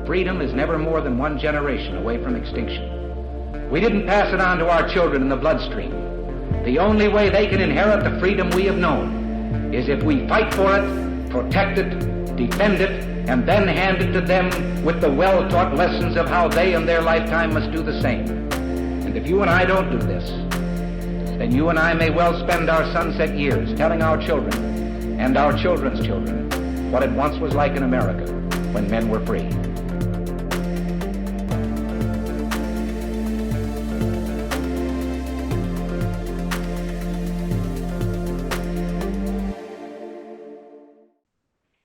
freedom is never more than one generation away from extinction. We didn't pass it on to our children in the bloodstream. The only way they can inherit the freedom we have known is if we fight for it, protect it, defend it, and then hand it to them with the well-taught lessons of how they in their lifetime must do the same. And if you and I don't do this, then you and I may well spend our sunset years telling our children and our children's children what it once was like in America when men were free.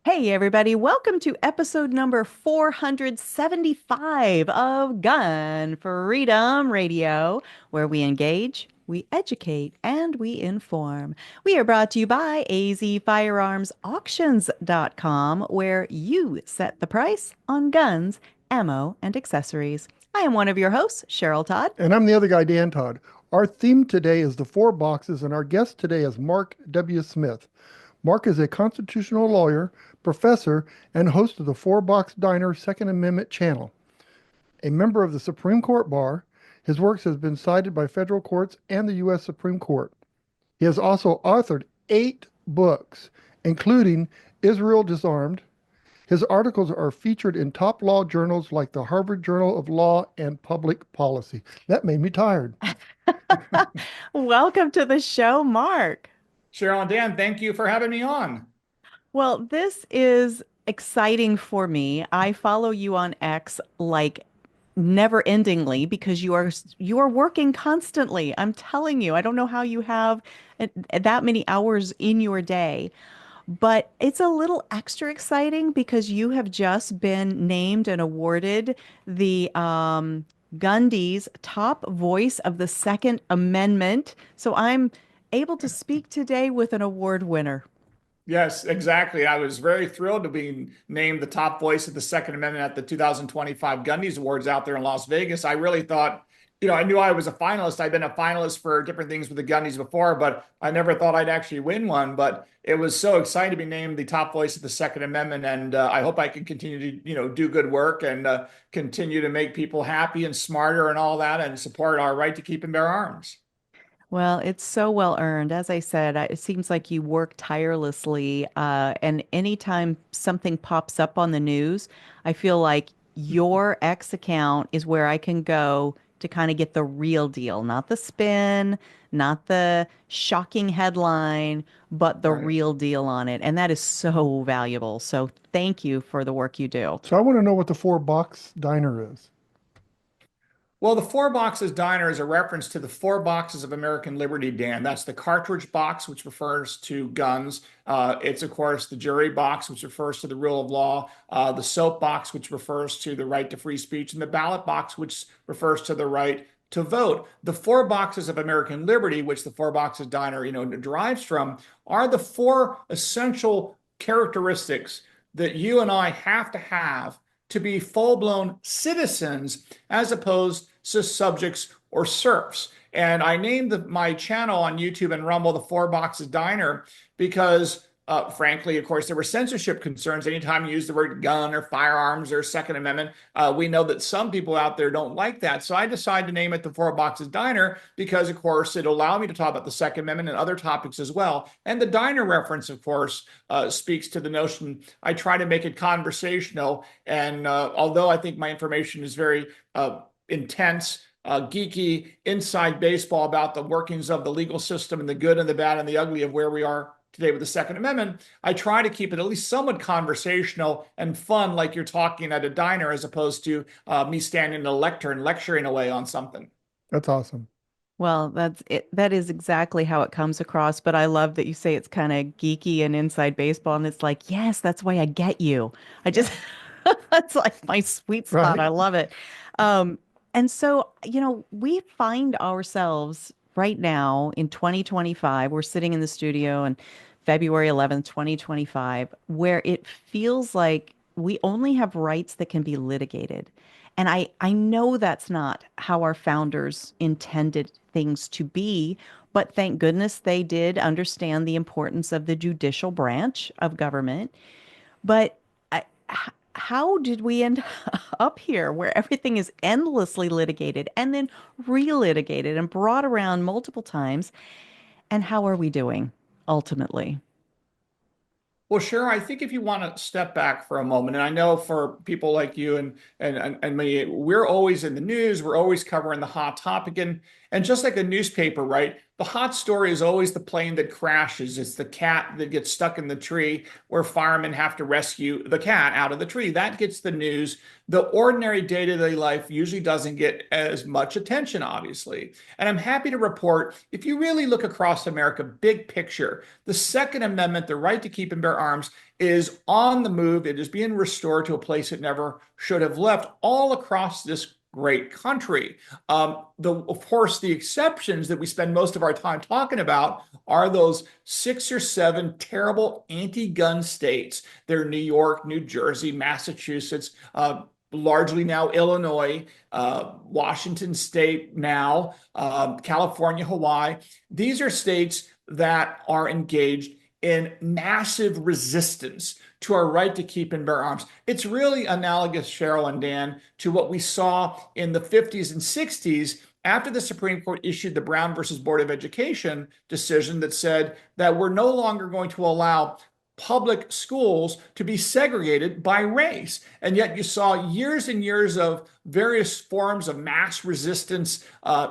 Hey everybody, welcome to episode number 475 of Gun Freedom Radio, where we engage, we educate, and we inform. We are brought to you by azfirearmsauctions.com, where you set the price on guns, ammo, and accessories. I am one of your hosts, Cheryl Todd. And I'm the other guy, Dan Todd. Our theme today is the 4 boxes, and our guest today is Mark W. Smith. Mark is a constitutional lawyer, professor, and host of the 4-Box Diner Second Amendment channel. A member of the Supreme Court Bar, his works has been cited by federal courts and the U.S. Supreme Court. He has also authored 8 books, including Israel Disarmed. His articles are featured in top law journals like the Harvard Journal of Law and Public Policy. That made me tired. Welcome to the show, Mark. Cheryl and Dan, thank you for having me on. Well, this is exciting for me. I follow you on X like never endingly because you are working constantly. I'm telling you, I don't know how you have that many hours in your day, but it's a little extra exciting because you have just been named and awarded the Gundy's Top Voice of the Second Amendment. So I'm able to speak today with an award winner. Yes, exactly. I was very thrilled to be named the top voice of the Second Amendment at the 2025 Gundy's Awards out there in Las Vegas. I really thought, I knew I was a finalist. I've been a finalist for different things with the Gundy's before, but I never thought I'd actually win one. But it was so exciting to be named the top voice of the Second Amendment. And I hope I can continue to, do good work and continue to make people happy and smarter and all that and support our right to keep and bear arms. Well, it's so well earned. As I said, it seems like you work tirelessly. And anytime something pops up on the news, I feel like your X account is where I can go to kind of get the real deal, not the spin, not the shocking headline, but the real deal on it. And that is so valuable. So thank you for the work you do. So I want to know what the 4-Box Diner is. Well, the 4 Boxes Diner is a reference to the 4 boxes of American liberty, Dan. That's the cartridge box, which refers to guns. It's, of course, the jury box, which refers to the rule of law, the soap box, which refers to the right to free speech, and the ballot box, which refers to the right to vote. The 4 boxes of American liberty, which the 4 Boxes Diner, derives from, are the 4 essential characteristics that you and I have to be full-blown citizens as opposed to subjects or serfs. And I named my channel on YouTube and Rumble the 4 Boxes Diner because, frankly, of course, there were censorship concerns. Anytime you use the word gun or firearms or Second Amendment, we know that some people out there don't like that. So I decided to name it the 4 Boxes Diner because, of course, it allowed me to talk about the Second Amendment and other topics as well. And the diner reference, of course, speaks to the notion. I try to make it conversational. And although I think my information is very intense, geeky, inside baseball about the workings of the legal system and the good and the bad and the ugly of where we are today with the Second Amendment, I try to keep it at least somewhat conversational and fun, like you're talking at a diner, as opposed to me standing in a lectern lecturing away on something. That's awesome. Well, that's it. That is exactly how it comes across. But I love that you say it's kind of geeky and inside baseball. And it's like, yes, that's why I get you. I just, that's like my sweet spot. Right. I love it. And so, we find ourselves right now in 2025, we're sitting in the studio on February 11th, 2025, where it feels like we only have rights that can be litigated. And I know that's not how our founders intended things to be, but thank goodness they did understand the importance of the judicial branch of government. But how did we end up here where everything is endlessly litigated and then relitigated and brought around multiple times? And how are we doing ultimately? Well, sure. I think if you want to step back for a moment, and I know for people like you and me, we're always in the news, we're always covering the hot topic, and just like a newspaper, right? The hot story is always the plane that crashes. It's the cat that gets stuck in the tree where firemen have to rescue the cat out of the tree. That gets the news. The ordinary day-to-day life usually doesn't get as much attention, obviously. And I'm happy to report, if you really look across America, big picture, the Second Amendment, the right to keep and bear arms, is on the move. It is being restored to a place it never should have left all across this great country. Of course, the exceptions that we spend most of our time talking about are those 6 or 7 terrible anti-gun states. They're New York, New Jersey, Massachusetts, largely now Illinois, Washington State now, California, Hawaii. These are states that are engaged in massive resistance to our right to keep and bear arms. It's really analogous, Cheryl and Dan, to what we saw in the 50s and 60s after the Supreme Court issued the Brown versus Board of Education decision that said that we're no longer going to allow public schools to be segregated by race. And yet you saw years and years of various forms of mass resistance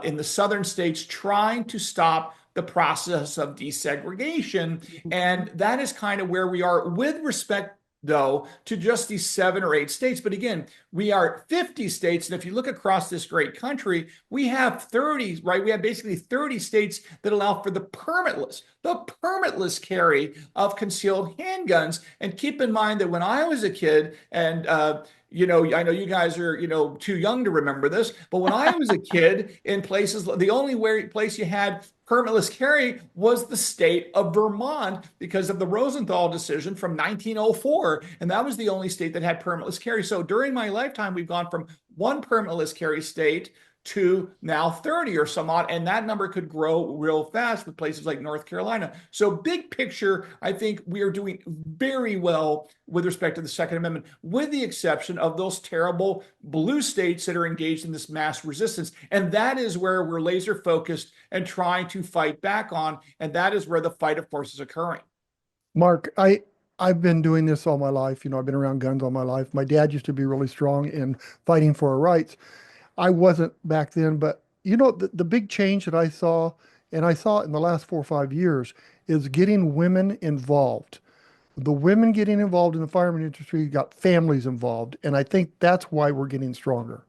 in the southern states trying to stop the process of desegregation. And that is kind of where we are with respect, though, to just these 7 or 8 states. But again, we are 50 states. And if you look across this great country, we have 30, right? We have basically 30 states that allow for the permitless carry of concealed handguns. And keep in mind that when I was a kid, and I know you guys are, too young to remember this, but when I was a kid in places, the only place you had permitless carry was the state of Vermont because of the Rosenthal decision from 1904. And that was the only state that had permitless carry. So during my lifetime, we've gone from one permitless carry state to now 30 or some odd, and that number could grow real fast with places like North Carolina. So big picture, I think we are doing very well with respect to the Second Amendment, with the exception of those terrible blue states that are engaged in this mass resistance. And that is where we're laser focused and trying to fight back on. And that is where the fight, of course, is occurring. Mark, I've been doing this all my life. I've been around guns all my life. My dad used to be really strong in fighting for our rights. I wasn't back then, but the big change that I saw, and I saw it in the last 4 or 5 years, is getting women involved. The women getting involved in the firearm industry got families involved, and I think that's why we're getting stronger.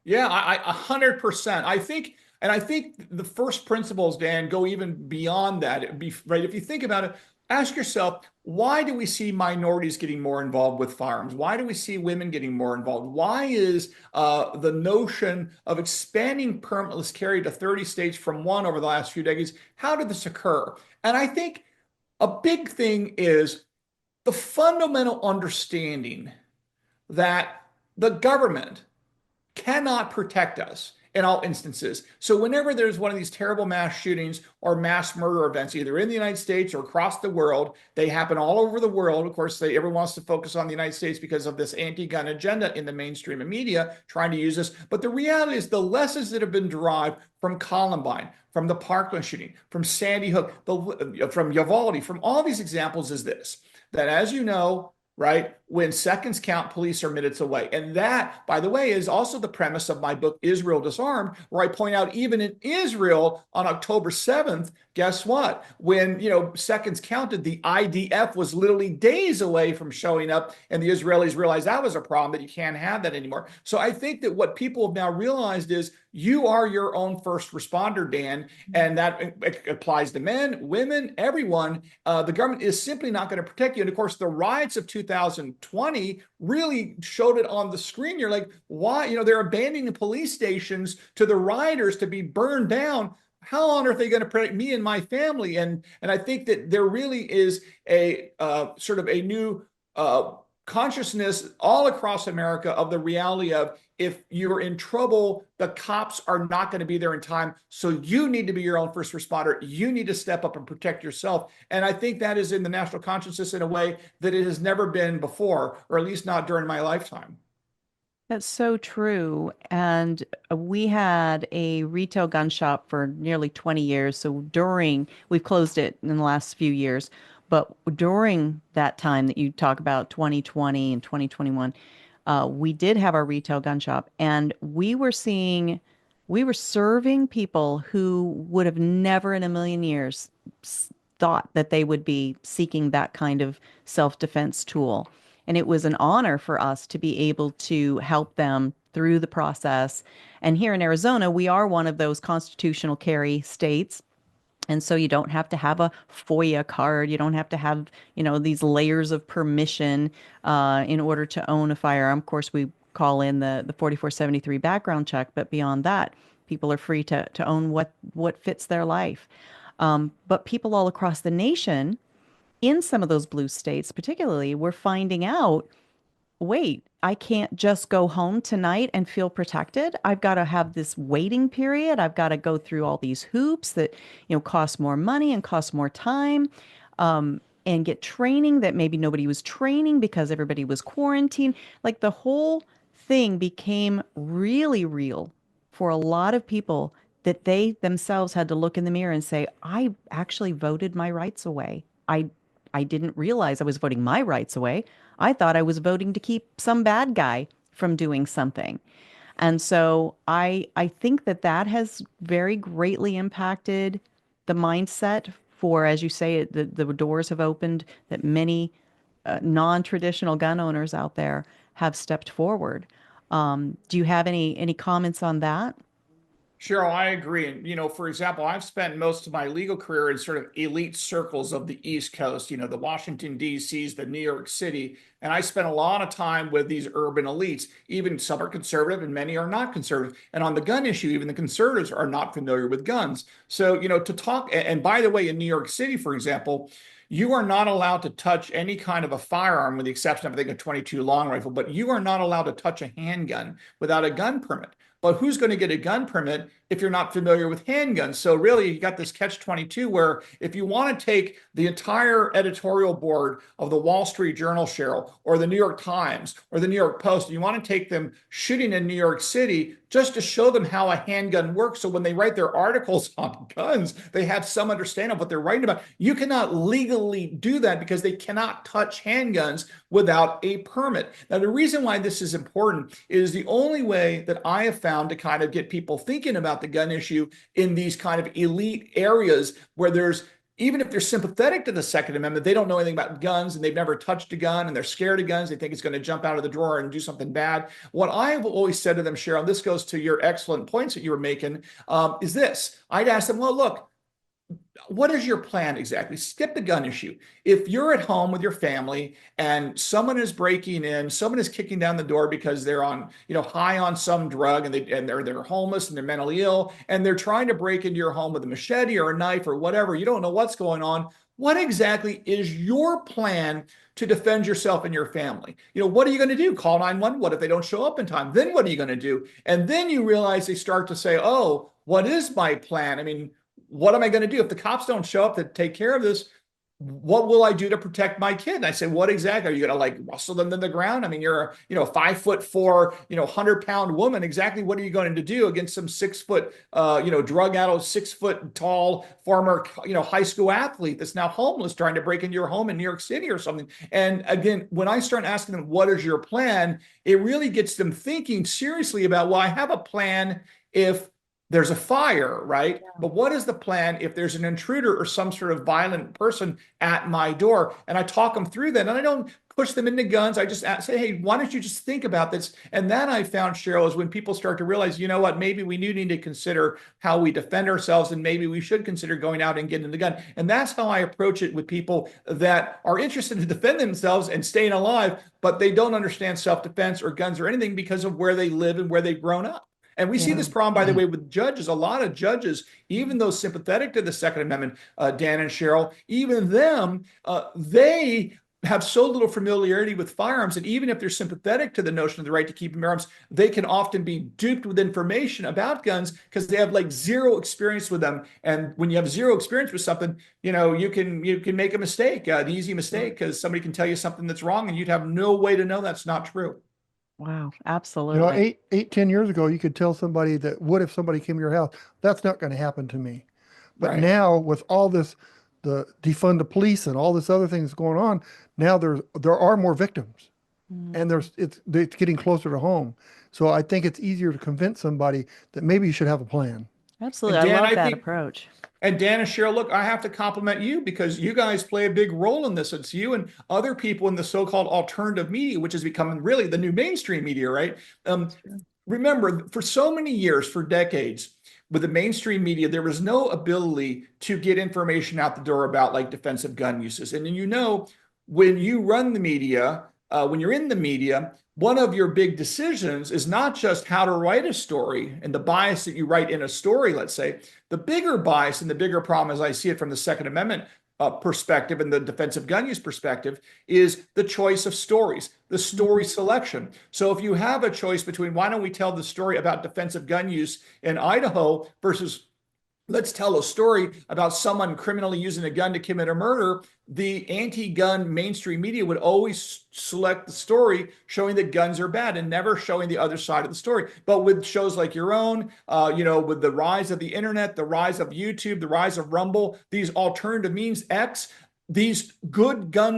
Yeah, I 100%. I think the first principles, Dan, go even beyond that. It'd be right. If you think about it, ask yourself, why do we see minorities getting more involved with firearms? Why do we see women getting more involved? Why is the notion of expanding permitless carry to 30 states from 1 over the last few decades? How did this occur? And I think a big thing is the fundamental understanding that the government cannot protect us in all instances. So whenever there's one of these terrible mass shootings or mass murder events, either in the United States or across the world, they happen all over the world. Of course, everyone wants to focus on the United States because of this anti-gun agenda in the mainstream media trying to use this. But the reality is the lessons that have been derived from Columbine, from the Parkland shooting, from Sandy Hook, from Uvalde, from all these examples is this, that as you know, right, when seconds count, police are minutes away. And that, by the way, is also the premise of my book, Israel Disarmed, where I point out even in Israel on October 7th, guess what? When, seconds counted, the IDF was literally days away from showing up, and the Israelis realized that was a problem, that you can't have that anymore. So I think that what people have now realized is you are your own first responder, Dan, and that applies to men, women, everyone. The government is simply not going to protect you. And of course, the riots of 2020 really showed it on the screen. You're like, why? They're abandoning the police stations to the rioters to be burned down. How on earth are they going to protect me and my family? And I think that there really is a sort of a new consciousness all across America of the reality of, if you're in trouble, the cops are not going to be there in time. So you need to be your own first responder. You need to step up and protect yourself. And I think that is in the national consciousness in a way that it has never been before, or at least not during my lifetime. That's so true. And we had a retail gun shop for nearly 20 years. So we've closed it in the last few years, but during that time that you talk about, 2020 and 2021, we did have our retail gun shop, and we were serving people who would have never in a million years thought that they would be seeking that kind of self-defense tool. And it was an honor for us to be able to help them through the process. And here in Arizona, we are one of those constitutional carry states. And so you don't have to have a FOIA card. You don't have to have, these layers of permission in order to own a firearm. Of course, we call in the 4473 background check, but beyond that, people are free to own what fits their life. But people all across the nation, in some of those blue states particularly, we're finding out, wait, I can't just go home tonight and feel protected. I've got to have this waiting period. I've got to go through all these hoops that, cost more money and cost more time, and get training that maybe nobody was training because everybody was quarantined. Like, the whole thing became really real for a lot of people, that they themselves had to look in the mirror and say, I actually voted my rights away. I didn't realize I was voting my rights away. I thought I was voting to keep some bad guy from doing something. And so I think that has very greatly impacted the mindset for, as you say, the doors have opened, that many non-traditional gun owners out there have stepped forward. Do you have any comments on that? Cheryl, I agree. And, for example, I've spent most of my legal career in sort of elite circles of the East Coast, the Washington, D.C.s, the New York City. And I spent a lot of time with these urban elites. Even some are conservative and many are not conservative. And on the gun issue, even the conservatives are not familiar with guns. So, to talk, and by the way, in New York City, for example, you are not allowed to touch any kind of a firearm, with the exception of, I think, a 22 long rifle, but you are not allowed to touch a handgun without a gun permit. But who's going to get a gun permit if you're not familiar with handguns? So really, you got this catch-22 where if you want to take the entire editorial board of the Wall Street Journal, Cheryl, or the New York Times, or the New York Post, and you want to take them shooting in New York City just to show them how a handgun works, so when they write their articles on guns, they have some understanding of what they're writing about. You cannot legally do that because they cannot touch handguns without a permit. Now, the reason why this is important is the only way that I have found to kind of get people thinking about the gun issue in these kind of elite areas where even if they're sympathetic to the Second Amendment, they don't know anything about guns and they've never touched a gun and they're scared of guns. They think it's going to jump out of the drawer and do something bad. What I've always said to them, Cheryl, and this goes to your excellent points that you were making, is this. I'd ask them, well, look, what is your plan exactly? Skip the gun issue. If you're at home with your family and someone is breaking in, someone is kicking down the door because they're on, high on some drug, and they're homeless and they're mentally ill, and they're trying to break into your home with a machete or a knife or whatever, you don't know what's going on. What exactly is your plan to defend yourself and your family? What are you going to do? Call 911? What if they don't show up in time? Then what are you going to do? And then you realize they start to say, oh, what is my plan? I mean, what am I going to do? If the cops don't show up to take care of this, what will I do to protect my kid? And I said, what exactly? Are you going to rustle them to the ground? I mean, you're a 5'4", 100-pound woman. Exactly what are you going to do against some 6 foot, drug-addled, 6 foot tall, former, high school athlete that's now homeless trying to break into your home in New York City or something? And again, when I start asking them, what is your plan? It really gets them thinking seriously about, well, I have a plan if there's a fire, right? Yeah. But what is the plan if there's an intruder or some sort of violent person at my door? And I talk them through that. And I don't push them into guns. I just say, hey, why don't you just think about this? And that I found, Cheryl, is when people start to realize, you know what, maybe we do need to consider how we defend ourselves, and maybe we should consider going out and getting the gun. And that's how I approach it with people that are interested to defend themselves and staying alive, but they don't understand self-defense or guns or anything because of where they live and where they've grown up. And we see this problem, by the way, with judges. A lot of judges, even though sympathetic to the Second Amendment, Dan and Cheryl, even them, they have so little familiarity with firearms, and even if they're sympathetic to the notion of the right to keep and bear arms, they can often be duped with information about guns because they have like zero experience with them. And when you have zero experience with something, you can make a mistake, an easy mistake, because somebody can tell you something that's wrong, and you'd have no way to know that's not true. Wow, absolutely. 10 years ago, you could tell somebody that, what if somebody came to your house? That's not going to happen to me. But Right. now with all this, the defund the police and all this other things going on, now there are more victims, and it's getting closer to home. So I think it's easier to convince somebody that maybe you should have a plan. Absolutely. And Dan, I love I that think- approach. And Dan and Cheryl, look, I have to compliment you because you guys play a big role in this. It's you and other people in the so-called alternative media, which is becoming really the new mainstream media, right? Remember, for so many years, for decades, with the mainstream media, there was no ability to get information out the door about like defensive gun uses. And when you run the media, when you're in the media, one of your big decisions is not just how to write a story and the bias that you write in a story, let's say. The bigger bias and the bigger problem, as I see it from the Second Amendment perspective and the defensive gun use perspective, is the choice of stories, the story selection. So if you have a choice between why don't we tell the story about defensive gun use in Idaho versus let's tell a story about someone criminally using a gun to commit a murder, the anti-gun mainstream media would always select the story showing that guns are bad and never showing the other side of the story. But with shows like your own, with the rise of the internet, the rise of YouTube, the rise of Rumble, these alternative means X, these good guy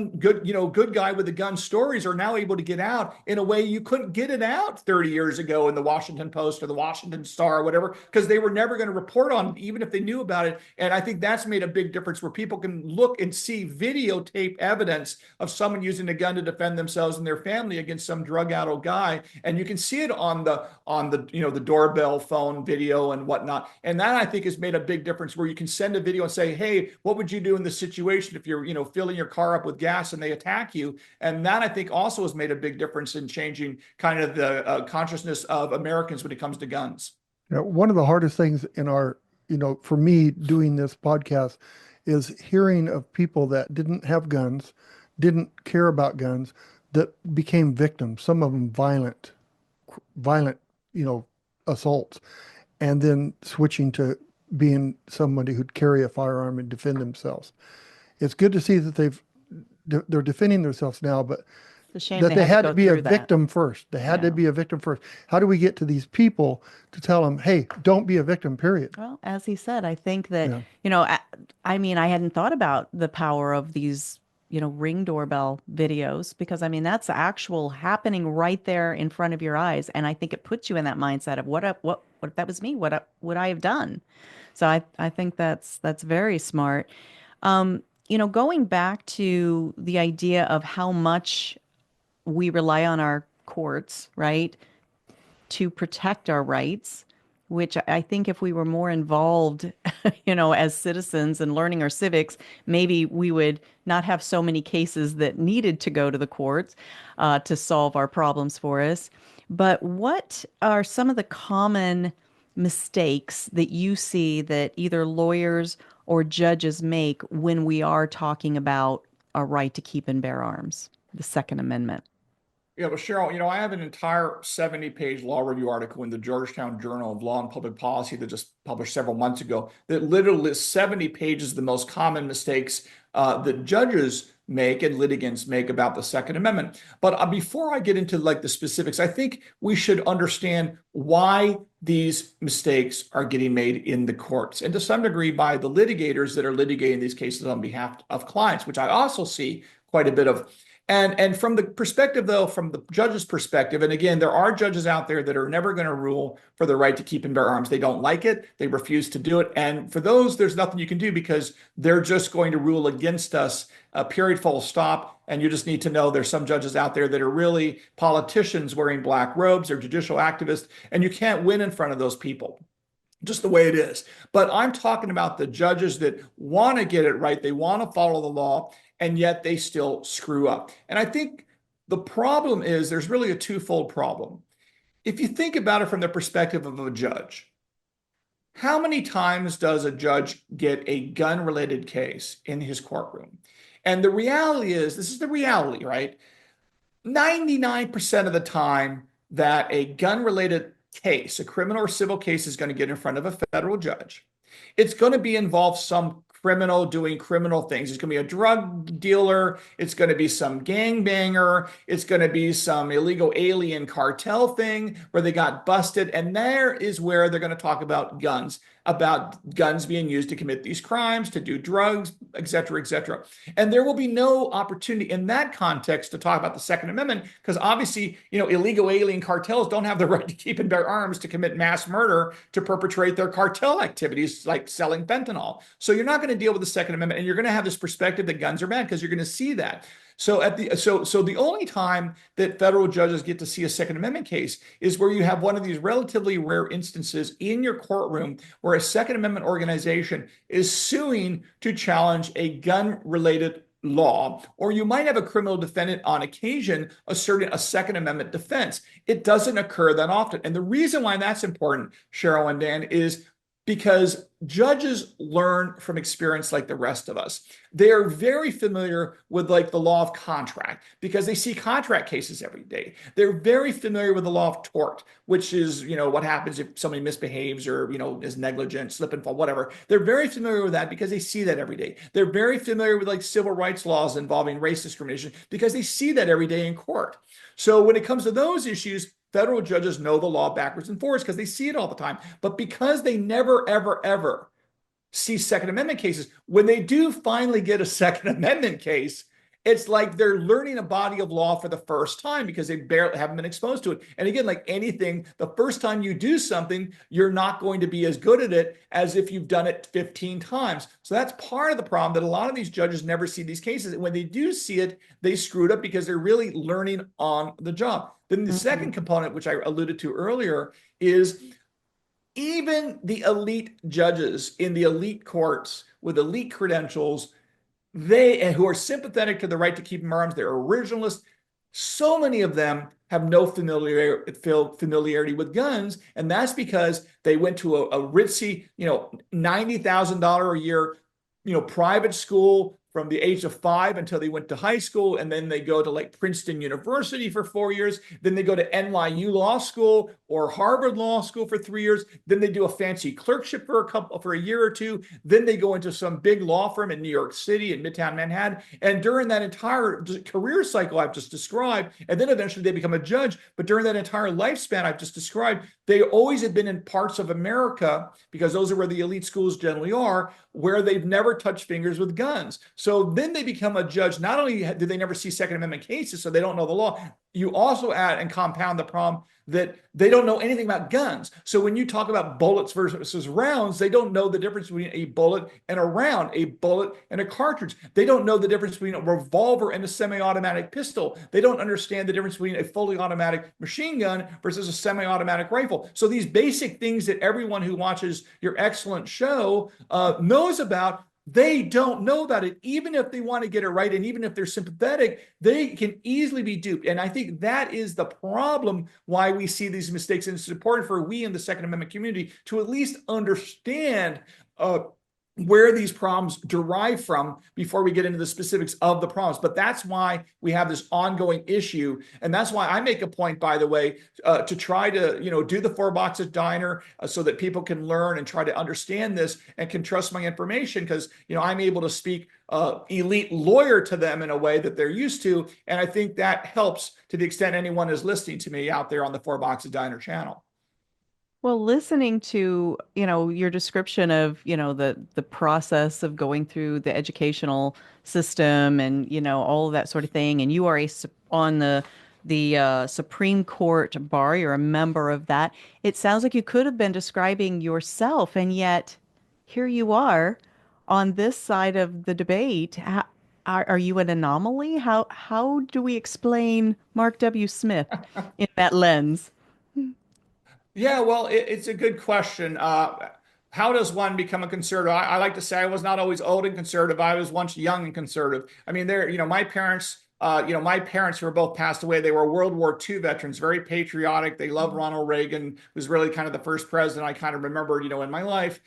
with the gun stories are now able to get out in a way you couldn't get it out 30 years ago in the Washington Post or the Washington Star or whatever, because they were never going to report on it, even if they knew about it. And I think that's made a big difference where people can look and see videotape evidence of someone using a gun to defend themselves and their family against some drug-addled guy. And you can see it on the doorbell phone video and whatnot. And that I think has made a big difference where you can send a video and say, hey, what would you do in this situation if you're filling your car up with gas and they attack you? And that I think also has made a big difference in changing kind of the consciousness of Americans when it comes to guns. One of the hardest things in our, for me doing this podcast is hearing of people that didn't have guns, didn't care about guns, that became victims, some of them violent, assaults, and then switching to being somebody who'd carry a firearm and defend themselves. It's good to see that they're defending themselves now, but It's a shame that they had to be a that. victim first. They had to be a victim first. How do we get to these people to tell them, hey, don't be a victim, period? Well, as he said, I think that, I hadn't thought about the power of these, Ring doorbell videos, because that's actual happening right there in front of your eyes. And I think it puts you in that mindset of what if that was me? What would I have done? So I think that's very smart. Going back to the idea of how much we rely on our courts, right, to protect our rights, which I think if we were more involved, as citizens and learning our civics, maybe we would not have so many cases that needed to go to the courts to solve our problems for us. But what are some of the common mistakes that you see that either lawyers or judges make when we are talking about a right to keep and bear arms, the Second Amendment? Yeah, well, Cheryl, I have an entire 70-page law review article in the Georgetown Journal of Law and Public Policy that just published several months ago that literally lists 70 pages of the most common mistakes that judges make and litigants make about the Second Amendment. But before I get into like the specifics, I think we should understand why these mistakes are getting made in the courts, and to some degree by the litigators that are litigating these cases on behalf of clients, which I also see quite a bit of. And from the perspective, though, from the judge's perspective, and again, there are judges out there that are never going to rule for the right to keep and bear arms. They don't like it. They refuse to do it. And for those, there's nothing you can do because they're just going to rule against us, period, full stop. And you just need to know there's some judges out there that are really politicians wearing black robes or judicial activists, and you can't win in front of those people. Just the way it is. But I'm talking about the judges that want to get it right. They want to follow the law, and yet they still screw up. And I think the problem is there's really a twofold problem. If you think about it from the perspective of a judge, How many times does a judge get a gun-related case in his courtroom? And the reality is, this is the reality, right? 99% of the time that a gun-related case, a criminal or civil case, is going to get in front of a federal judge, it's going to be involve some criminal doing criminal things. It's going to be a drug dealer. It's going to be some gangbanger. It's going to be some illegal alien cartel thing where they got busted. And there is where they're going to talk about guns being used to commit these crimes, to do drugs, et cetera, et cetera. And there will be no opportunity in that context to talk about the Second Amendment, because obviously, illegal alien cartels don't have the right to keep and bear arms to commit mass murder, to perpetrate their cartel activities like selling fentanyl. So you're not going to deal with the Second Amendment, and you're going to have this perspective that guns are bad because you're going to see that. So the only time that federal judges get to see a Second Amendment case is where you have one of these relatively rare instances in your courtroom where a Second Amendment organization is suing to challenge a gun-related law, or you might have a criminal defendant on occasion asserting a Second Amendment defense. It doesn't occur that often. And the reason why that's important, Cheryl and Dan, is because judges learn from experience like the rest of us. They are very familiar with the law of contract because they see contract cases every day. They're very familiar with the law of tort, which is, what happens if somebody misbehaves or, is negligent, slip and fall, whatever. They're very familiar with that because they see that every day. They're very familiar with civil rights laws involving race discrimination because they see that every day in court. So when it comes to those issues, federal judges know the law backwards and forwards because they see it all the time. But because they never, ever, ever see Second Amendment cases, when they do finally get a Second Amendment case, it's like they're learning a body of law for the first time because they barely haven't been exposed to it. And again, like anything, the first time you do something, you're not going to be as good at it as if you've done it 15 times. So that's part of the problem, that a lot of these judges never see these cases. And when they do see it, they screwed up because they're really learning on the job. Then the second component, which I alluded to earlier, is even the elite judges in the elite courts with elite credentials, who are sympathetic to the right to keep arms, they're originalists. So many of them have no familiarity with guns, and that's because they went to a ritzy, $90,000 a year, private school from the age of 5 until they went to high school, and then they go to Princeton University for 4 years. Then they go to NYU Law School or Harvard Law School for 3 years. Then they do a fancy clerkship for a year or two. Then they go into some big law firm in New York City in Midtown Manhattan. And during that entire career cycle I've just described, and then eventually they become a judge. But during that entire lifespan I've just described, they always have been in parts of America, because those are where the elite schools generally are, where they've never touched fingers with guns. So then they become a judge. Not only do they never see Second Amendment cases, so they don't know the law, you also add and compound the problem that they don't know anything about guns. So when you talk about bullets versus rounds, they don't know the difference between a bullet and a round, a bullet and a cartridge. They don't know the difference between a revolver and a semi-automatic pistol. They don't understand the difference between a fully automatic machine gun versus a semi-automatic rifle. So these basic things that everyone who watches your excellent show knows about, they don't know about it. Even if they want to get it right, and even if they're sympathetic, they can easily be duped. And I think that is the problem why we see these mistakes. And it's important for we in the Second Amendment community to at least understand where these problems derive from before we get into the specifics of the problems. But that's why we have this ongoing issue. And that's why I make a point, by the way, to try to, do the 4 Boxes Diner so that people can learn and try to understand this and can trust my information, because, I'm able to speak elite lawyer to them in a way that they're used to. And I think that helps to the extent anyone is listening to me out there on the 4 Boxes Diner channel. Well, listening to, your description of, the process of going through the educational system and, all of that sort of thing, and you are on the Supreme Court bar, you're a member of that. It sounds like you could have been describing yourself, and yet here you are on this side of the debate. Are you an anomaly? How do we explain Mark W. Smith in that lens? Yeah, well, it's a good question. How does one become a conservative? I like to say I was not always old and conservative. I was once young and conservative. I mean, my parents My parents who were both passed away, they were World War II veterans, very patriotic. They loved Ronald Reagan, was really kind of the first president I kind of remember, in my life.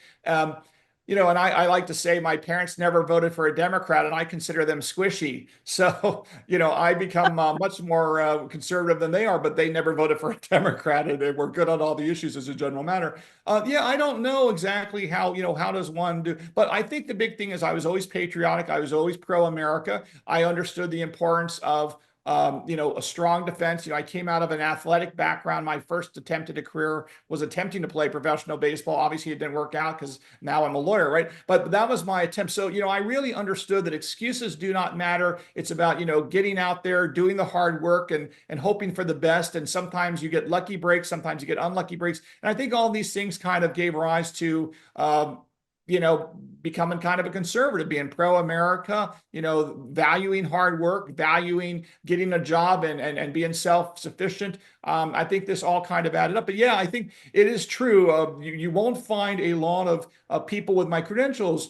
And I like to say my parents never voted for a Democrat, and I consider them squishy. So, I become much more conservative than they are, but they never voted for a Democrat, and they were good on all the issues as a general matter. I don't know exactly how does one do, but I think the big thing is I was always patriotic. I was always pro-America. I understood the importance of a strong defense. I came out of an athletic background. My first attempt at a career was attempting to play professional baseball. Obviously, it didn't work out because now I'm a lawyer, right? But that was my attempt. So, I really understood that excuses do not matter. It's about, getting out there, doing the hard work and hoping for the best. And sometimes you get lucky breaks, sometimes you get unlucky breaks. And I think all these things kind of gave rise to, becoming kind of a conservative, being pro-America, valuing hard work, valuing getting a job and being self-sufficient. I think this all kind of added up. But yeah, I think it is true. You won't find a lot of people with my credentials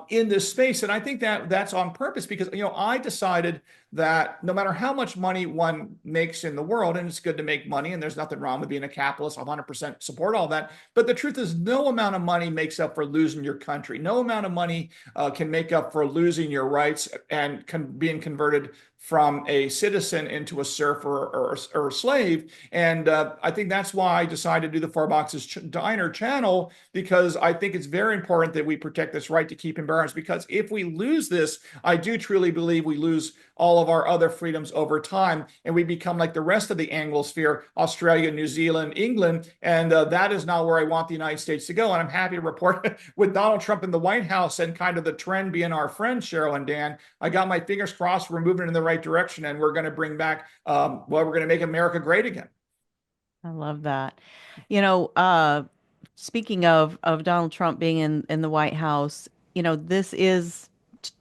in this space. And I think that that's on purpose because, I decided that no matter how much money one makes in the world, and it's good to make money, and there's nothing wrong with being a capitalist, 100% support all that. But the truth is no amount of money makes up for losing your country. No amount of money can make up for losing your rights and being converted from a citizen into a serf or a slave. And I think that's why I decided to do the Four Boxes Diner channel, because I think it's very important that we protect this right to keep and bear arms, because if we lose this, I do truly believe we lose all of our other freedoms over time, and we become like the rest of the Anglosphere, Australia, New Zealand, England, and that is not where I want the United States to go. And I'm happy to report with Donald Trump in the White House and kind of the trend being our friend, Cheryl and Dan, I got my fingers crossed we're moving in the right direction, and we're going to bring back, we're going to make America great again. I love that. Speaking of Donald Trump being in the White House, this is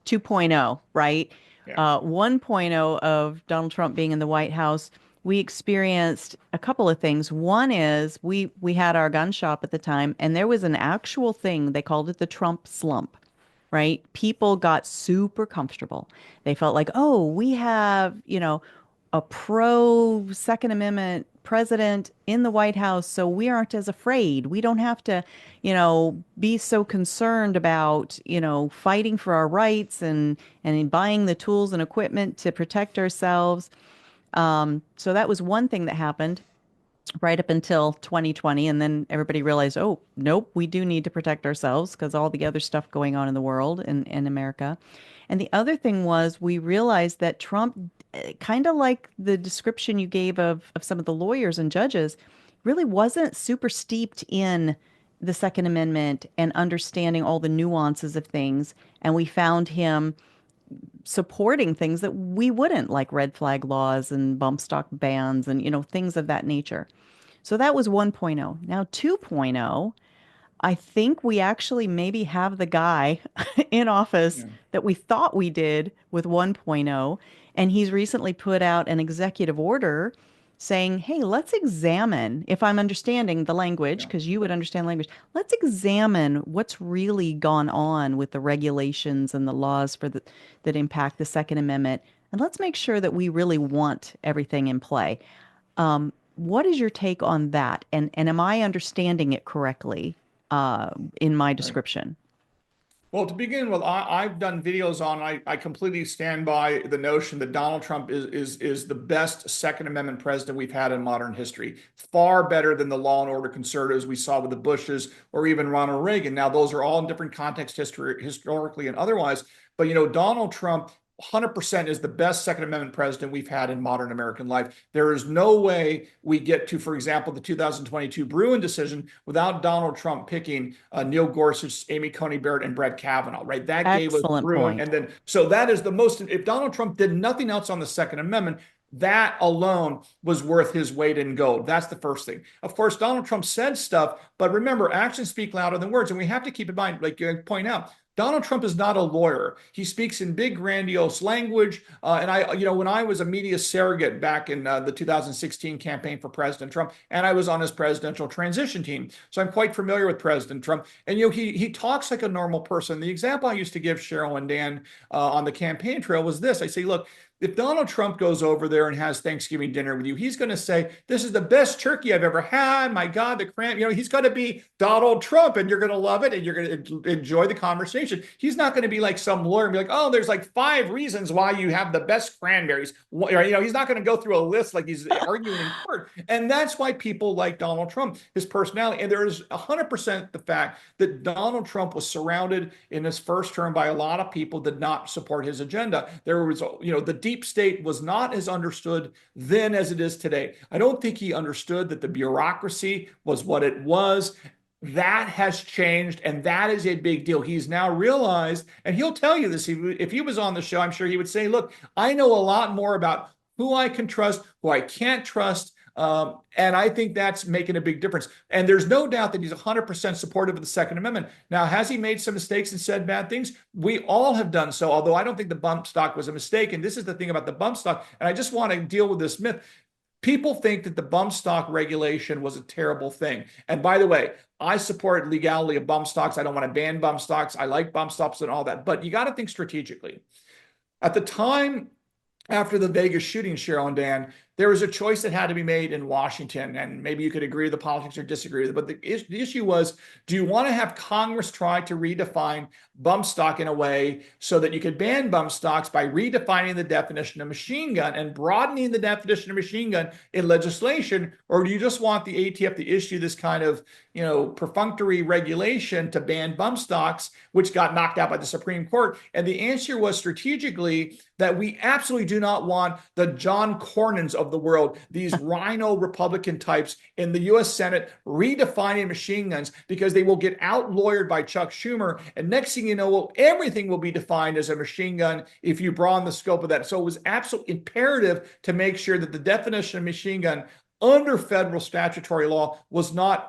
2.0, right? Yeah. 1.0 of Donald Trump being in the White House, we experienced a couple of things. One is we had our gun shop at the time, and there was an actual thing. They called it the Trump slump, right? People got super comfortable. They felt like, oh, we have, a pro Second Amendment president in the White House, so we aren't as afraid. We don't have to, be so concerned about, fighting for our rights and in buying the tools and equipment to protect ourselves. So that was one thing that happened right up until 2020. And then everybody realized, oh, nope, we do need to protect ourselves because all the other stuff going on in the world and in America. And the other thing was we realized that Trump, kind of like the description you gave of some of the lawyers and judges, really wasn't super steeped in the Second Amendment and understanding all the nuances of things. And we found him supporting things that we wouldn't, like red flag laws and bump stock bans and, things of that nature. So that was 1.0. Now 2.0, I think we actually maybe have the guy in office that we thought we did with 1.0. And he's recently put out an executive order saying, hey, let's examine, if I'm understanding the language, because you would understand language, let's examine what's really gone on with the regulations and the laws that impact the Second Amendment. And let's make sure that we really want everything in play. What is your take on that? And am I understanding it correctly in my description? Well, to begin with, I've done videos on, I completely stand by the notion that Donald Trump is the best Second Amendment president we've had in modern history. Far better than the law and order conservatives we saw with the Bushes or even Ronald Reagan. Now, those are all in different contexts historically and otherwise. But, Donald Trump 100% is the best Second Amendment president we've had in modern American life. There is no way we get to, for example, the 2022 Bruin decision without Donald Trump picking Neil Gorsuch, Amy Coney Barrett, and Brett Kavanaugh, right? That gave us Bruin. Point. And then, so that is the most, if Donald Trump did nothing else on the Second Amendment, that alone was worth his weight in gold. That's the first thing. Of course, Donald Trump said stuff, but remember, actions speak louder than words. And we have to keep in mind, like you point out, Donald Trump is not a lawyer. He speaks in big, grandiose language. And when I was a media surrogate back in the 2016 campaign for President Trump, and I was on his presidential transition team, so I'm quite familiar with President Trump. And he talks like a normal person. The example I used to give Cheryl and Dan on the campaign trail was this: I say, look, if Donald Trump goes over there and has Thanksgiving dinner with you, he's going to say, this is the best turkey I've ever had. My God, the cram, he's going to be Donald Trump, and you're going to love it and you're going to enjoy the conversation. He's not going to be like some lawyer and be like, oh, there's like 5 reasons why you have the best cranberries. He's not going to go through a list like he's arguing in court. And that's why people like Donald Trump, his personality. And there is 100% the fact that Donald Trump was surrounded in his first term by a lot of people that did not support his agenda. There was, the deep state was not as understood then as it is today. I don't think he understood that the bureaucracy was what it was. That has changed, and that is a big deal. He's now realized, and he'll tell you this, if he was on the show, I'm sure he would say, look, I know a lot more about who I can trust, who I can't trust, and I think that's making a big difference. And there's no doubt that he's 100% supportive of the Second Amendment. Now, has he made some mistakes and said bad things? We all have done so, although I don't think the bump stock was a mistake. And this is the thing about the bump stock, and I just want to deal with this myth. People think that the bump stock regulation was a terrible thing. And by the way, I support legality of bump stocks. I don't want to ban bump stocks. I like bump stocks and all that. But you got to think strategically. At the time after the Vegas shooting, Cheryl and Dan, there was a choice that had to be made in Washington, and maybe you could agree with the politics or disagree with it, but the issue was, do you want to have Congress try to redefine bump stock in a way so that you could ban bump stocks by redefining the definition of machine gun and broadening the definition of machine gun in legislation, or do you just want the ATF to issue this kind of, perfunctory regulation to ban bump stocks, which got knocked out by the Supreme Court? And the answer was strategically that we absolutely do not want the John Cornyn's of the world, these rhino Republican types in the U.S. Senate redefining machine guns, because they will get out-lawyered by Chuck Schumer. And next thing you know, everything will be defined as a machine gun if you broaden the scope of that. So it was absolutely imperative to make sure that the definition of machine gun under federal statutory law was not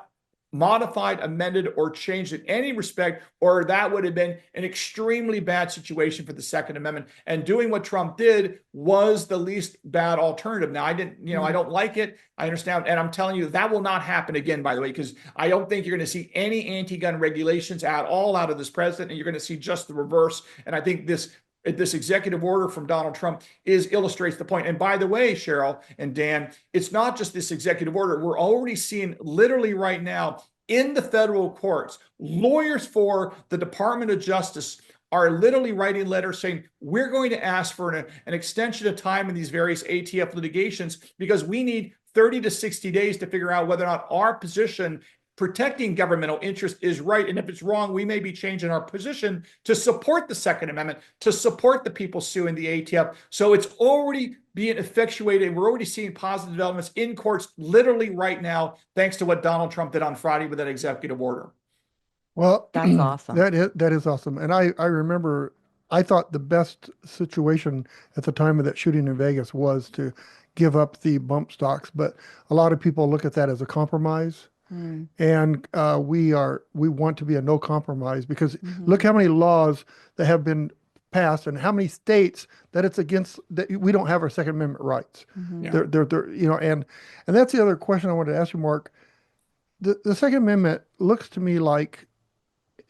modified, amended, or changed in any respect, or that would have been an extremely bad situation for the Second Amendment. And doing what Trump did was the least bad alternative. Now, I don't like it. I understand. And I'm telling you, that will not happen again, by the way, because I don't think you're going to see any anti-gun regulations at all out of this president, and you're going to see just the reverse. And I think this executive order from Donald Trump illustrates the point. And by the way, Cheryl and Dan, it's not just this executive order. We're already seeing literally right now in the federal courts, lawyers for the Department of Justice are literally writing letters saying, we're going to ask for an extension of time in these various ATF litigations because we need 30 to 60 days to figure out whether or not our position protecting governmental interest is right. And if it's wrong, we may be changing our position to support the Second Amendment, to support the people suing the ATF. So it's already being effectuated. We're already seeing positive developments in courts literally right now, thanks to what Donald Trump did on Friday with that executive order. Well, that's awesome. That is awesome. And I remember, I thought the best situation at the time of that shooting in Vegas was to give up the bump stocks. But a lot of people look at that as a compromise. And we want to be a no compromise, because look how many laws that have been passed and how many states that it's against, that we don't have our Second Amendment rights. They're and that's the other question I wanted to ask you, Mark. The Second Amendment looks to me like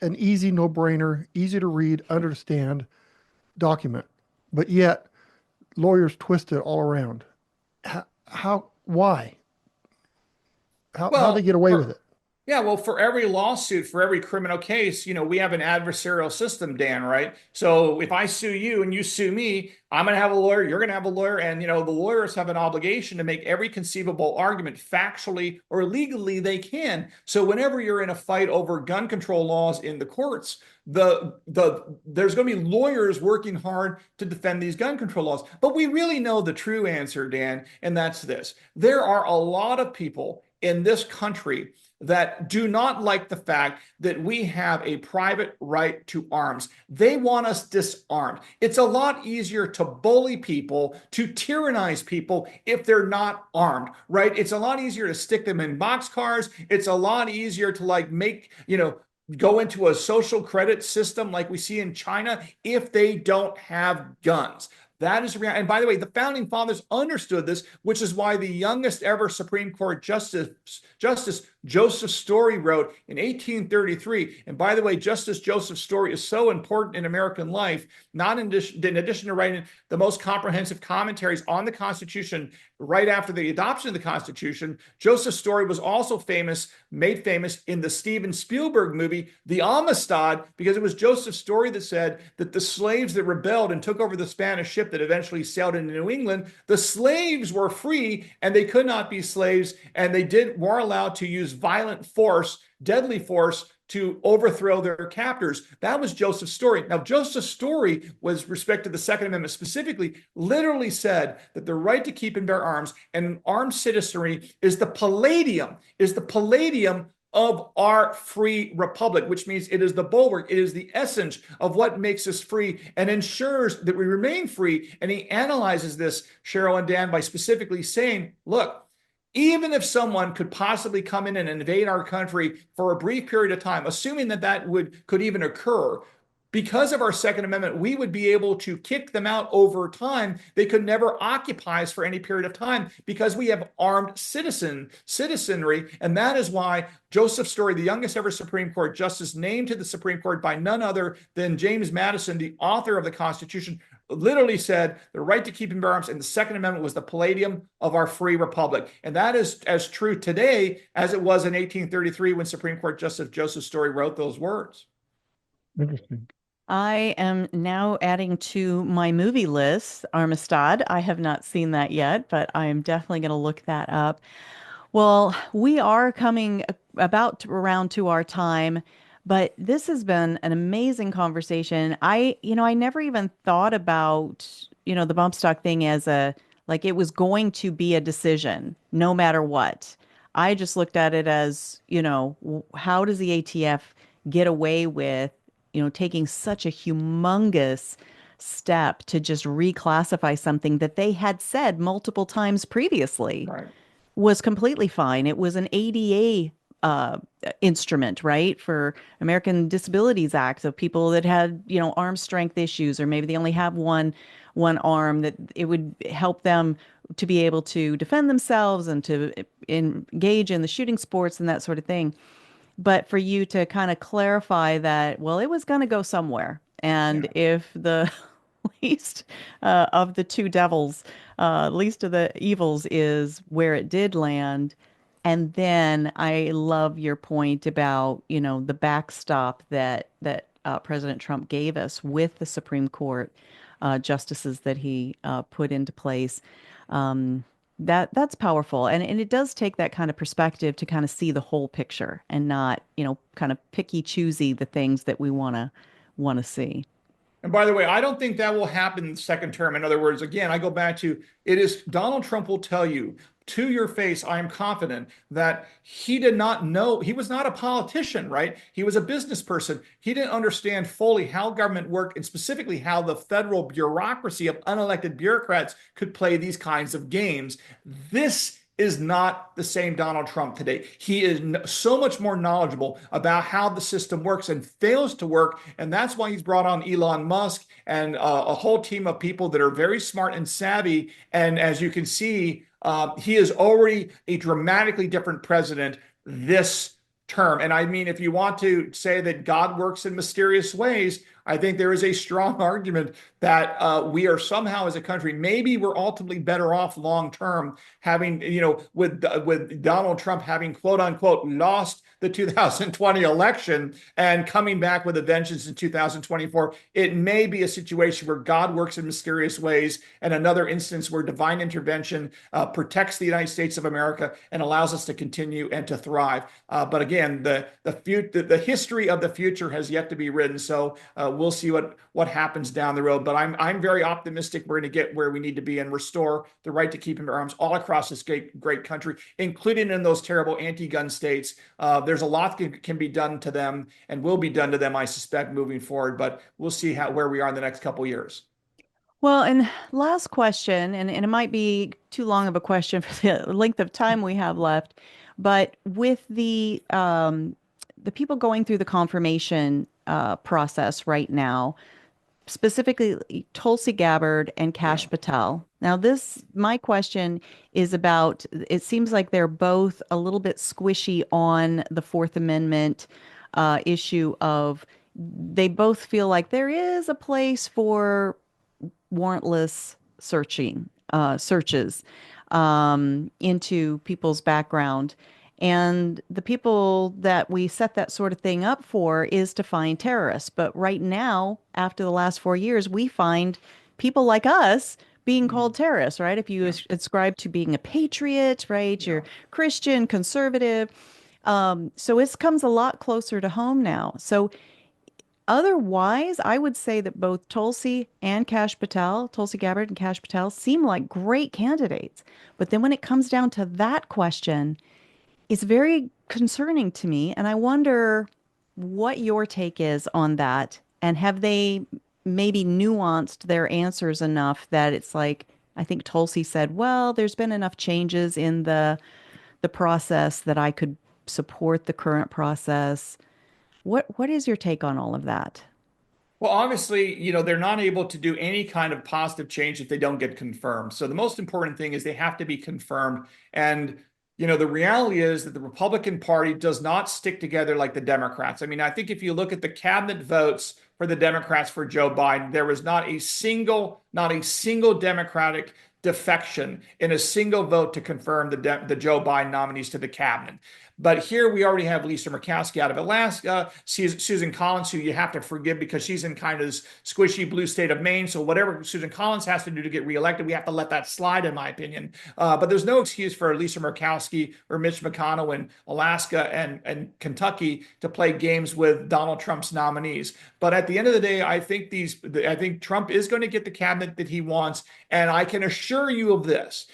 an easy, no-brainer, easy to read, understand document, but yet lawyers twist it all around. Why? How do they get away with it? Yeah, well, for every lawsuit, for every criminal case, we have an adversarial system, Dan, right? So if I sue you and you sue me, I'm going to have a lawyer, you're going to have a lawyer, and, the lawyers have an obligation to make every conceivable argument factually or legally they can. So whenever you're in a fight over gun control laws in the courts, there's going to be lawyers working hard to defend these gun control laws. But we really know the true answer, Dan, and that's this. There are a lot of people in this country that do not like the fact that we have a private right to arms. They want us disarmed. It's a lot easier to bully people, to tyrannize people if they're not armed, right? It's a lot easier to stick them in boxcars. It's a lot easier to make, go into a social credit system like we see in China if they don't have guns. That is reality. And by the way, the founding fathers understood this, which is why the youngest ever Supreme Court justice Joseph Story wrote in 1833. And by the way, Justice Joseph Story is so important in American life, not in addition to writing the most comprehensive commentaries on the Constitution right after the adoption of the Constitution. Joseph Story was also made famous in the Steven Spielberg movie, The Amistad, because it was Joseph Story that said that the slaves that rebelled and took over the Spanish ship that eventually sailed into New England, the slaves were free and they could not be slaves, and they were allowed to use violent force, deadly force, to overthrow their captors. That was Joseph Story. Now, Joseph Story, with respect to the Second Amendment specifically, literally said that the right to keep and bear arms and armed citizenry is the palladium of our free republic, which means it is the bulwark, it is the essence of what makes us free and ensures that we remain free. And he analyzes this, Cheryl and Dan, by specifically saying, look, even if someone could possibly come in and invade our country for a brief period of time, assuming that could even occur, because of our Second Amendment, we would be able to kick them out over time. They could never occupy us for any period of time because we have armed citizenry. And that is why Joseph Story, the youngest ever Supreme Court justice named to the Supreme Court by none other than James Madison, the author of the Constitution, literally said the right to keep and bear arms and the Second Amendment was the palladium of our free republic. And that is as true today as it was in 1833 when Supreme Court Justice Joseph Story wrote those words. Interesting. I am now adding to my movie list, Amistad. I have not seen that yet, but I am definitely going to look that up. Well, we are coming around to our time, but this has been an amazing conversation. I never even thought about, the bump stock thing as like it was going to be a decision no matter what. I just looked at it as, how does the ATF get away with taking such a humongous step to just reclassify something that they had said multiple times previously was completely fine. It was an ADA instrument, right, for American Disabilities Act, so people that had, arm strength issues, or maybe they only have one arm, that it would help them to be able to defend themselves and to engage in the shooting sports and that sort of thing. But for you to kind of clarify that, well, it was going to go somewhere. And if the least of the two devils, least of the evils is where it did land. And then I love your point about, the backstop that President Trump gave us with the Supreme Court justices that he put into place. That's powerful. And it does take that kind of perspective to kind of see the whole picture and not, kind of picky choosy the things that we want to see. And by the way, I don't think that will happen in the second term. In other words, again, I go back to it is Donald Trump will tell you to your face, I am confident that he did not know, he was not a politician, right? He was a business person. He didn't understand fully how government worked and specifically how the federal bureaucracy of unelected bureaucrats could play these kinds of games. This is not the same Donald Trump today. He is so much more knowledgeable about how the system works and fails to work. And that's why he's brought on Elon Musk and a whole team of people that are very smart and savvy. And as you can see, he is already a dramatically different president this term. And I mean, if you want to say that God works in mysterious ways, I think there is a strong argument that we are somehow as a country, maybe we're ultimately better off long term having, with Donald Trump having quote unquote lost the 2020 election and coming back with a vengeance in 2024. It may be a situation where God works in mysterious ways and another instance where divine intervention protects the United States of America and allows us to continue and to thrive. But again, the history of the future has yet to be written. So we'll see what happens down the road. But I'm very optimistic we're going to get where we need to be and restore the right to keep and bear arms all across this great country, including in those terrible anti-gun states. There's a lot that can be done to them and will be done to them, I suspect, moving forward. But we'll see where we are in the next couple of years. Well, and last question, and it might be too long of a question for the length of time we have left, but with the people going through the confirmation process right now, specifically Tulsi Gabbard and Kash Patel. Now, my question is about, it seems like they're both a little bit squishy on the Fourth Amendment issue of they both feel like there is a place for warrantless searches into people's background. And the people that we set that sort of thing up for is to find terrorists. But right now, after the last 4 years, we find people like us being called terrorists, right? If you ascribe to being a patriot, right? You're Christian, conservative. So it comes a lot closer to home now. So otherwise, I would say that both Tulsi Gabbard and Kash Patel seem like great candidates. But then when it comes down to that question, it's very concerning to me. And I wonder what your take is on that. And have they maybe nuanced their answers enough that it's like, I think Tulsi said, well, there's been enough changes in the process that I could support the current process. What is your take on all of that? Well, obviously, they're not able to do any kind of positive change if they don't get confirmed. So the most important thing is they have to be confirmed. And, the reality is that the Republican Party does not stick together like the Democrats. I mean, I think if you look at the cabinet votes for the Democrats for Joe Biden, there was not a single Democratic defection in a single vote to confirm the Joe Biden nominees to the cabinet. But here we already have Lisa Murkowski out of Alaska, Susan Collins, who you have to forgive because she's in kind of this squishy blue state of Maine. So whatever Susan Collins has to do to get reelected, we have to let that slide, in my opinion. But there's no excuse for Lisa Murkowski or Mitch McConnell in Alaska and Kentucky to play games with Donald Trump's nominees. But at the end of the day, I think Trump is going to get the cabinet that he wants. And I can assure you of this.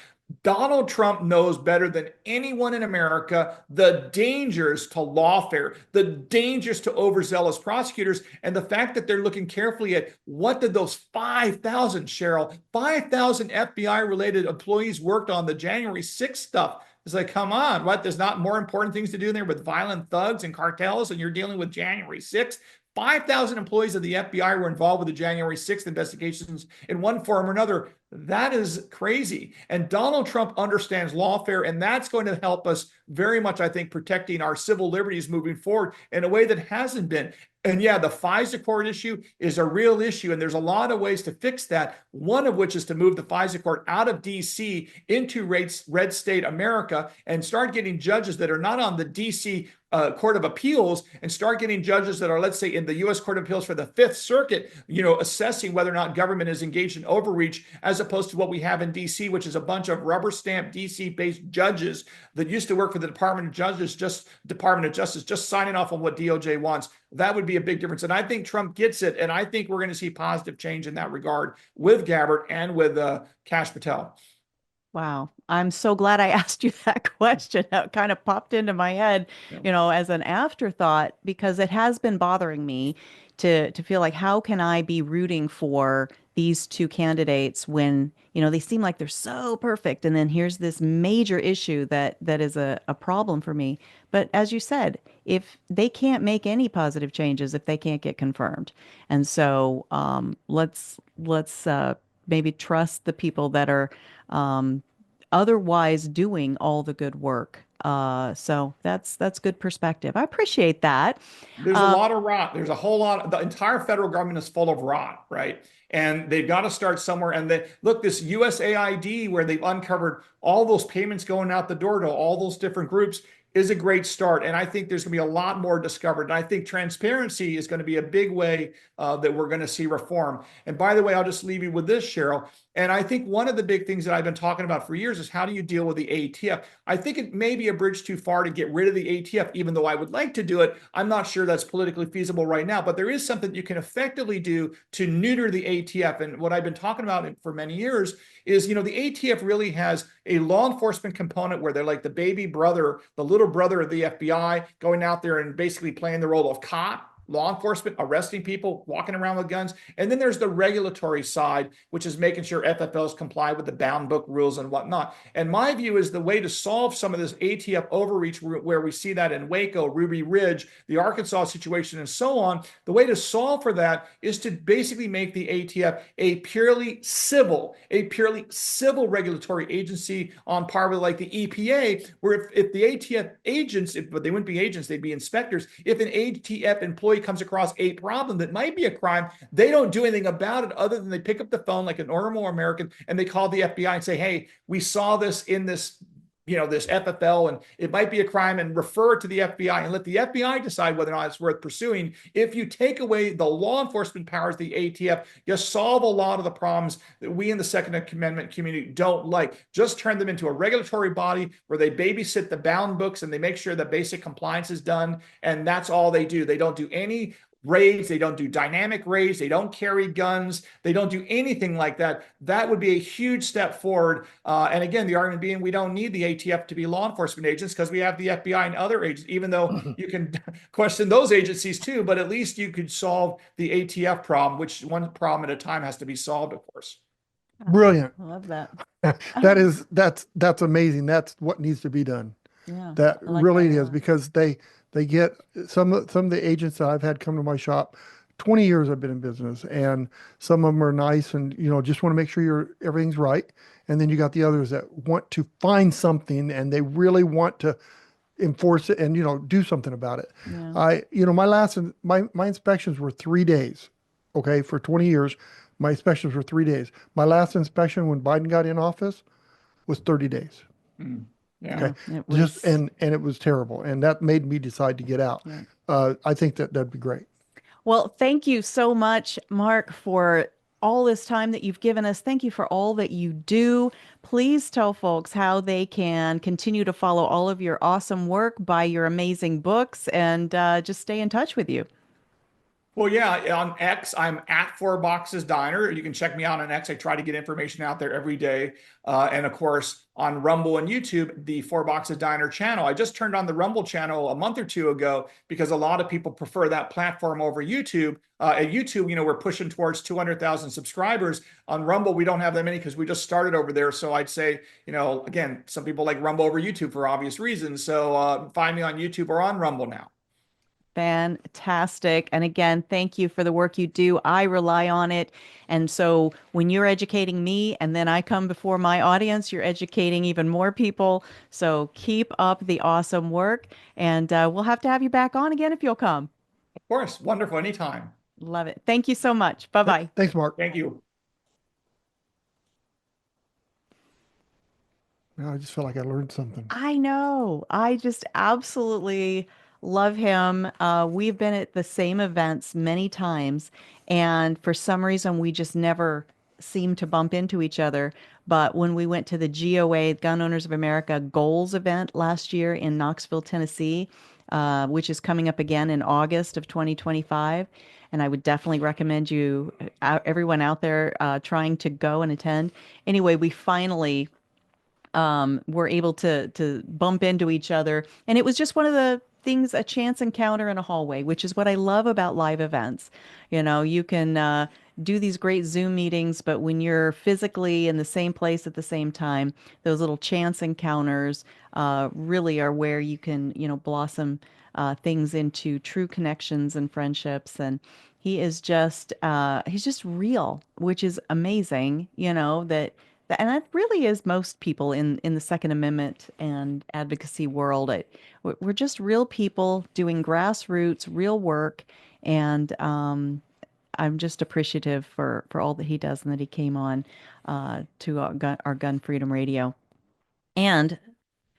Donald Trump knows better than anyone in America the dangers to lawfare, the dangers to overzealous prosecutors, and the fact that they're looking carefully at what did those 5,000 FBI-related employees worked on the January 6th stuff. It's like, come on, what? There's not more important things to do there with violent thugs and cartels, and you're dealing with January 6th? 5,000 employees of the FBI were involved with the January 6th investigations in one form or another. That is crazy. And Donald Trump understands lawfare, and that's going to help us very much, I think, protecting our civil liberties moving forward in a way that hasn't been. And yeah, the FISA court issue is a real issue, and there's a lot of ways to fix that, one of which is to move the FISA court out of D.C. into red state America and start getting judges that are not on the D.C. Court of Appeals and start getting judges that are, let's say, in the U.S. Court of Appeals for the Fifth Circuit, assessing whether or not government is engaged in overreach, as opposed to what we have in D.C., which is a bunch of rubber stamp D.C.-based judges that used to work for the Department of Justice, just signing off on what DOJ wants. That would be a big difference. And I think Trump gets it. And I think we're going to see positive change in that regard with Gabbard and with Kash Patel. Wow. I'm so glad I asked you that question. That kind of popped into my head, as an afterthought, because it has been bothering me to feel like, how can I be rooting for these two candidates when, they seem like they're so perfect. And then here's this major issue that is a problem for me. But as you said, if they can't make any positive changes, if they can't get confirmed. And so let's maybe trust the people that are otherwise doing all the good work. So that's good perspective. I appreciate that. There's a lot of rot. There's a whole lot. The entire federal government is full of rot, right? And they've got to start somewhere. And this USAID, where they've uncovered all those payments going out the door to all those different groups, is a great start. And I think there's going to be a lot more discovered. And I think transparency is going to be a big way that we're going to see reform. And by the way, I'll just leave you with this, Cheryl. And I think one of the big things that I've been talking about for years is how do you deal with the ATF? I think it may be a bridge too far to get rid of the ATF, even though I would like to do it. I'm not sure that's politically feasible right now, but there is something you can effectively do to neuter the ATF. And what I've been talking about for many years is, the ATF really has a law enforcement component where they're like the baby brother, the little brother of the FBI, going out there and basically playing the role of cop, law enforcement, arresting people, walking around with guns. And then there's the regulatory side, which is making sure FFLs comply with the bound book rules and whatnot. And my view is the way to solve some of this ATF overreach, where we see that in Waco, Ruby Ridge, the Arkansas situation, and so on, the way to solve for that is to basically make the ATF a purely civil regulatory agency on par with like the EPA, where if the ATF agents, but they wouldn't be agents, they'd be inspectors. If an ATF employee comes across a problem that might be a crime, they don't do anything about it other than they pick up the phone like a normal American and they call the FBI and say, hey, we saw this in this FFL, and it might be a crime, and refer it to the FBI and let the FBI decide whether or not it's worth pursuing. If you take away the law enforcement powers of the ATF, you solve a lot of the problems that we in the Second Amendment community don't like. Just turn them into a regulatory body where they babysit the bound books and they make sure that basic compliance is done. And that's all they do. They don't do any raids, they don't do dynamic raids, they don't carry guns, they don't do anything like that. That would be a huge step forward. And again, the argument being we don't need the ATF to be law enforcement agents because we have the FBI and other agents, even though you can question those agencies too, but at least you could solve the ATF problem, which one problem at a time has to be solved, of course. Brilliant. I love that. That's amazing. That's what needs to be done. Yeah, That I like really that a is, lot. because they get some of the agents that I've had come to my shop. 20 years I've been in business, and some of them are nice and just want to make sure everything's right. And then you got the others that want to find something and they really want to enforce it and do something about it. Yeah. My inspections were 3 days. Okay, for 20 years, my inspections were 3 days. My last inspection when Biden got in office was 30 days. Yeah. Okay, It was, and it was terrible, and that made me decide to get out. Yeah. I think that'd be great. Well, thank you so much, Mark, for all this time that you've given us. Thank you for all that you do. Please tell folks how they can continue to follow all of your awesome work, buy your amazing books, and just stay in touch with you. Well, yeah, on X, I'm at Four Boxes Diner. You can check me out on X. I try to get information out there every day. And of course, on Rumble and YouTube, the Four Boxes Diner channel. I just turned on the Rumble channel a month or two ago because a lot of people prefer that platform over YouTube. At YouTube, we're pushing towards 200,000 subscribers. On Rumble, we don't have that many because we just started over there. So I'd say, again, some people like Rumble over YouTube for obvious reasons. So find me on YouTube or on Rumble now. Fantastic. And again, thank you for the work you do. I rely on it. And so when you're educating me and then I come before my audience, you're educating even more people. So keep up the awesome work. And we'll have to have you back on again if you'll come. Of course. Wonderful. Anytime. Love it. Thank you so much. Bye-bye. Thanks, Mark. Thank you. I just felt like I learned something. I know. I just absolutely love him. We've been at the same events many times, and for some reason, we just never seem to bump into each other. But when we went to the GOA, Gun Owners of America Goals event last year in Knoxville, Tennessee, which is coming up again in August of 2025, and I would definitely recommend everyone out there trying to go and attend. Anyway, we finally were able to bump into each other, and it was just one of the things, a chance encounter in a hallway, which is what I love about live events. You can do these great Zoom meetings, but when you're physically in the same place at the same time, those little chance encounters really are where you can, blossom things into true connections and friendships. And he's just real, which is amazing, and that really is most people in the Second Amendment and advocacy world. We're just real people doing grassroots, real work. And I'm just appreciative for all that he does and that he came on to our Gun Freedom Radio. And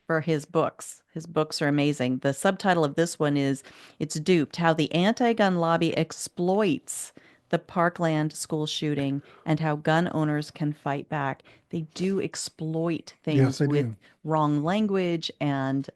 for his books. His books are amazing. The subtitle of this one is It's Duped, How the Anti-Gun Lobby Exploits the Parkland School Shooting and How Gun Owners Can Fight Back. They do exploit things Yes, they with do. wrong language and